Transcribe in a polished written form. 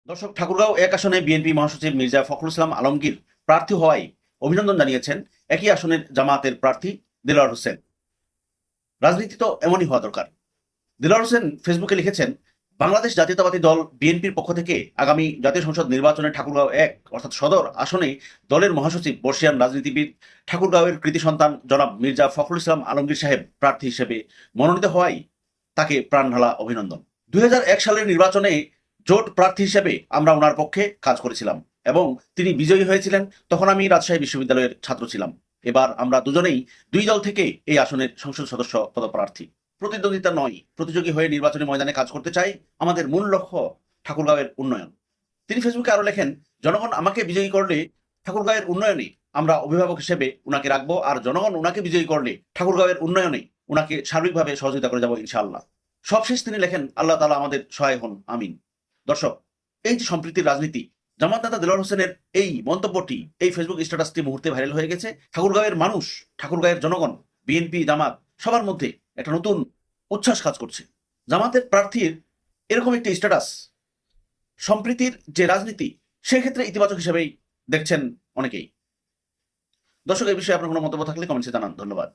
দর্শক, ঠাকুরগাঁও এক আসনে বিএনপি মহাসচিব মির্জা ফখরুল ইসলাম আলমগীর প্রার্থী হওয়ায় অভিনন্দন জানিয়েছেন একই আসনের জামায়াতের প্রার্থী দেলোয়ার হোসেন। রাজনীতি তো এমনই হওয়া দরকার। দেলোয়ার হোসেন ফেসবুকে লিখেছেন, বাংলাদেশ জাতীয়তাবাদী দল বিএনপির পক্ষ থেকে আগামী জাতীয় সংসদ নির্বাচনে ঠাকুরগাঁও এক অর্থাৎ সদর আসনে দলের মহাসচিব বর্ষিয়ান রাজনীতিবিদ ঠাকুরগাঁওয়ের কৃতি সন্তান জনাব মির্জা ফখরুল ইসলাম আলমগীর সাহেব প্রার্থী হিসেবে মনোনীত হওয়ায় তাকে প্রাণঢালা অভিনন্দন। 2001 সালের নির্বাচনে জোট প্রার্থী হিসেবে আমরা ওনার পক্ষে কাজ করেছিলাম এবং তিনি বিজয়ী হয়েছিলেন। তখন আমি রাজশাহী বিশ্ববিদ্যালয়ের ছাত্র ছিলাম। এবার আমরা দুজনেই দুই দল থেকে এই আসনের সংসদ সদস্য পদপ্রার্থী। প্রতিদ্বন্দ্বিতা নয়, প্রতিযোগী হয়ে নির্বাচনী ময়দানে কাজ করতে চাই। আমাদের মূল লক্ষ্য ঠাকুরগাঁওয়ের উন্নয়ন। তিনি ফেসবুকে আরো লেখেন, জনগণ আমাকে বিজয়ী করলে ঠাকুরগাঁওয়ের উন্নয়নে আমরা অভিভাবক হিসেবে উনাকে রাখবো, আর জনগণ উনাকে বিজয়ী করলে ঠাকুরগাঁওয়ের উন্নয়নে উনাকে সার্বিকভাবে সহযোগিতা করে যাবো ইনশাআল্লাহ। সবশেষ তিনি লেখেন, আল্লাহ তাআলা আমাদের সহায় হন, আমিন। দর্শক, এই যে সম্প্রীতির রাজনীতি, জামাত নেতা দেলোয়ার হোসেনের এই মন্তব্যটি, এই ফেসবুক স্ট্যাটাসটি মুহূর্তে ভাইরাল হয়ে গেছে। ঠাকুরগাঁওয়ের মানুষ, ঠাকুরগাঁওয়ের জনগণ, বিএনপি জামাত সবার মধ্যে একটা নতুন উচ্ছ্বাস কাজ করছে। জামাতের প্রার্থীর এরকম একটি স্ট্যাটাস সম্প্রীতির যে রাজনীতি, সেক্ষেত্রে ইতিবাচক হিসেবেই দেখছেন অনেকেই। দর্শক, এই বিষয়ে আপনার কোনো মন্তব্য থাকলে কমেন্টসে জানান। ধন্যবাদ।